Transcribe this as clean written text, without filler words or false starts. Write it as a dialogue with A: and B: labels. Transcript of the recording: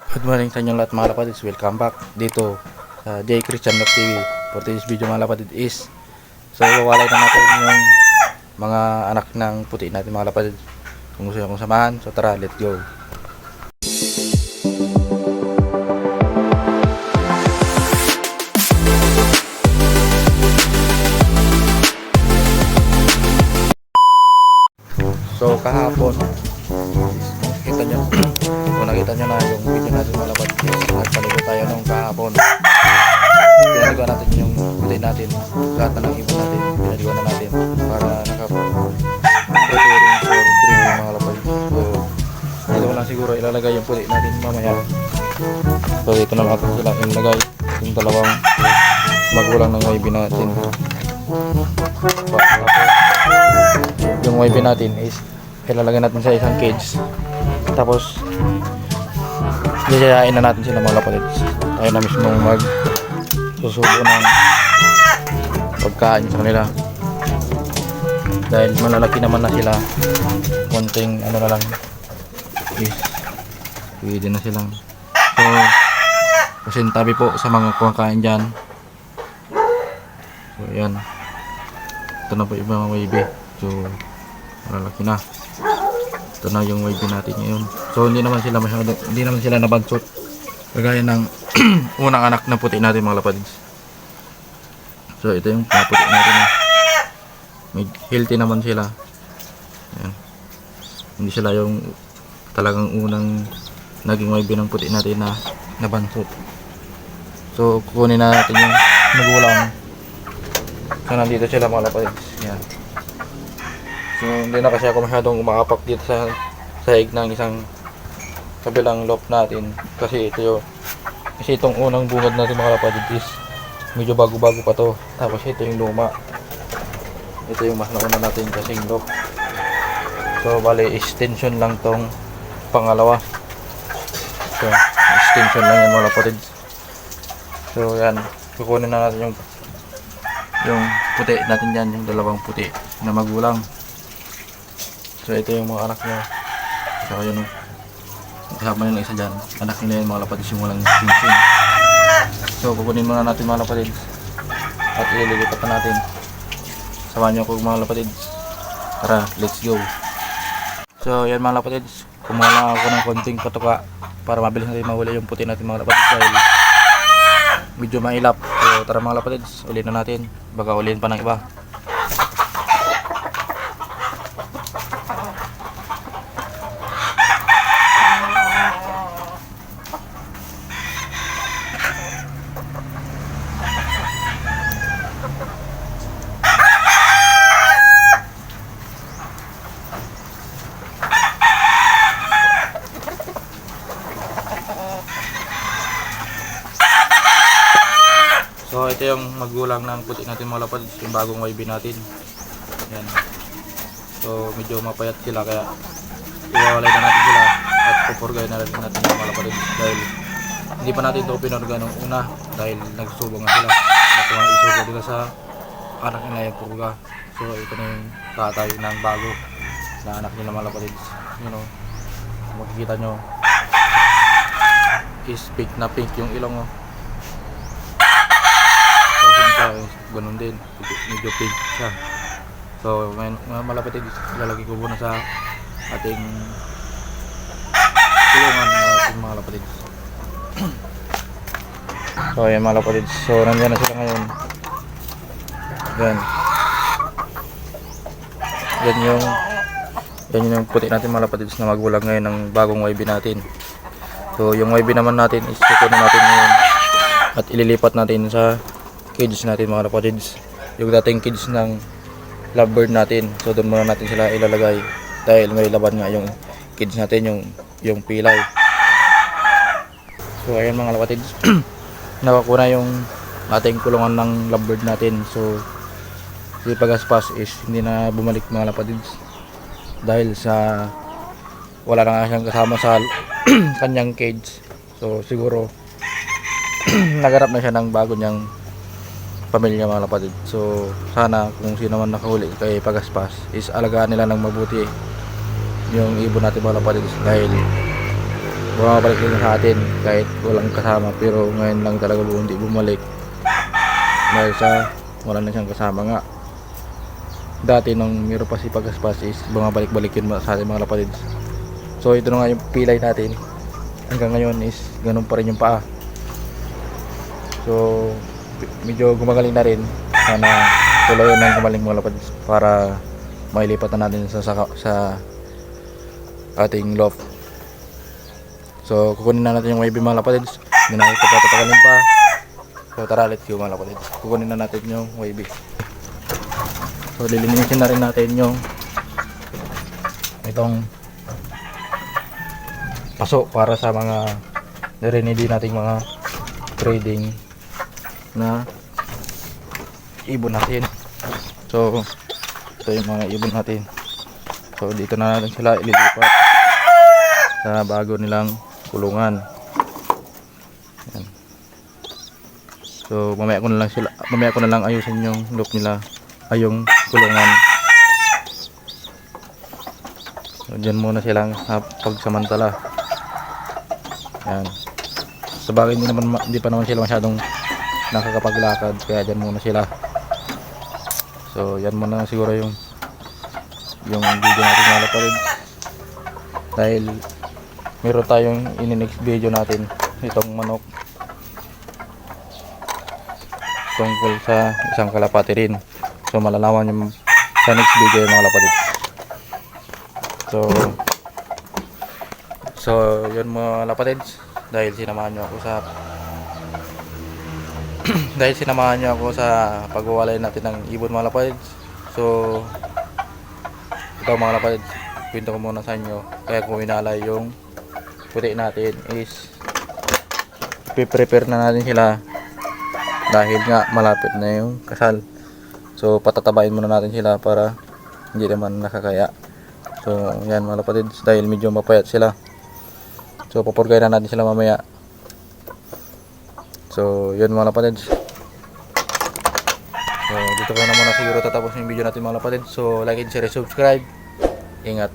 A: Good morning sa inyong lahat mga lapatids. Welcome back dito sa J. Christian Love TV. For today's video mga lapatid is iwawalay na natin yung mga anak ng puti natin mga lapatid. Kung gusto nyo akong samahan, so tara, let's go. So kahapon kita nyo kung nakita nyo na yung video natin mga lapad, nagpaligo tayo nung kahapon. Pinaligo natin yung puti natin, lahat na ng ibon natin pinaligo na natin para naka-preparing for breeding mga lapad. So dito ko lang siguro ilalagay yung puti natin mamaya. So dito na natin sila ilagay yung dalawang magulang ng YB natin. Yung YB natin is ilalagay natin sa isang cage, tapos yayain na natin sila mga lapatids. Tayo na mismo mag susubo ng pagkain sa kanila dahil malalaki naman na sila. Konting ano na lang is pwede na silang, so pasintabi po sa mga kumakain dyan. So yan, ito na po yung mga YB. So malalaki na. Ito na yung YB natin ngayon. So hindi naman sila nabansot kagaya ng unang anak na puti natin mga lapadids. So ito yung puti natin. May healthy naman sila. Ayan. Hindi sila yung talagang unang naging YB ng puti natin na nabansot. So kukunin na natin yung magulang. So nandito sila mga lapadids. Ayan. So hindi na kasi ako masyadong umaapak dito sa sahig ng isang kabilang loft natin kasi itong unang bungad natin mga lapatid is medyo bago-bago pa to, tapos ito yung luma, ito yung mas nauna natin kasing loft. So bali extension lang tong pangalawa, so extension lang yan mga lapatid. So yan, kukunin na natin yung puti natin dyan, yung dalawang puti na magulang. So ito yung mga anak niya. Saka yun, kasama yung isa dyan, anak nila yung mga lapatids yung walang sing-sing. So kukunin muna natin mga lapatids at ililipat na natin. Samahan nyo ako mga lapatids. Tara, let's go. So yan mga lapatids, kumuha lang ako ng konting patuka para mabilis natin mahuli yung puti natin mga lapatids dahil medyo mailap. So tara mga lapatids, uliin na natin, baka uliin pa ng iba. So ito yung magulang ng puti natin mga lapatids, yung bagong YB natin. Yan. So medyo mapayat sila kaya iwawalay na natin sila at pupurgay na natin yung mga lapatids dahil hindi pa natin ito pinurga nung una dahil nagsusubong na sila. Nakuha isubo nila sa anak nila yung purga. So ito na yung tatay ng bago na anak nila mga lapatids. You know, makikita nyo is pink na pink yung ilong. Ganun din, medyo pink siya. So mga malapit ilalagay ko muna sa ating tulungan ng ating mga lapatid. So ayan mga lapatid, so nandiyan na sila ngayon. Yan yung puti natin mga lapatid na magulang ngayon ng bagong YB natin. So yung YB naman natin is kukunin natin ngayon at ililipat natin sa cage natin mga lapatids, yung dating cage ng lovebird natin. So doon muna natin sila ilalagay dahil may laban nga yung cage natin, yung pilay. So ayan mga lapatids, nakakuna yung ating kulungan ng lovebird natin. So si pagaspas is hindi na bumalik mga lapatids dahil sa wala na nga siyang kasama sa kanyang cage. So siguro nagarap na siya ng bago niyang pamilya mga lapatid. So sana kung sino man nakahuli kay pagaspas is alagaan nila ng mabuti yung ibon natin mga lapatid dahil bumabalik din sa atin kahit walang kasama, pero ngayon lang talaga hindi bumalik dahil sa wala na siyang kasama nga. Dati nung meron pa si Pagaspas is bumabalik-balik yun sa ating mga lapatids. So ito na nga yung pilay natin, hanggang ngayon is ganun pa rin yung paa. So medyo gumagaling na rin, sana tuloy ng gumaling mga lapatids para mailipat na natin sa ating loft. So kukunin na natin yung wavy mga lapatids, hindi na ito patatagalin pa. So tara, let's go mga lapatids, kukunin na natin yung wavy. So lilinisin na rin natin yung itong paso para sa mga narinig nating mga trading na ibon natin. So ito yung mga ibon natin. So dito na natin sila ililipat sa bago nilang kulungan. Yan. So mamaya ko na lang ayusin yung loop nila, ay yung kulungan. So dyan muna silang pagsamantala. Yan. Sa bagay hindi pa naman sila masyadong nakakapaglakad, kaya dyan muna sila. So yan muna siguro yung video natin mga lapatids, dahil meron tayong next video natin itong manok tungkol sa isang kalapati rin. So malalaman yung sa next video yung mga lapatids. So yun mga lapatids, dahil sinamahan nyo ako sa pagwawalay natin ng ibon mga lapatids. So ito mga lapatids, kwento ko muna sa inyo. Kaya kung inalay yung puti natin is i-prepare na natin sila, dahil nga malapit na yung kasal. So patatabain muna natin sila para hindi naman nakakaya. So yan mga lapatids, dahil medyo mapayat sila, so papurgay na natin sila mamaya. So yun mga lapatids, so dito ko na muna siguro tatapos yung video natin mga lapatids. So like and share, subscribe, ingat.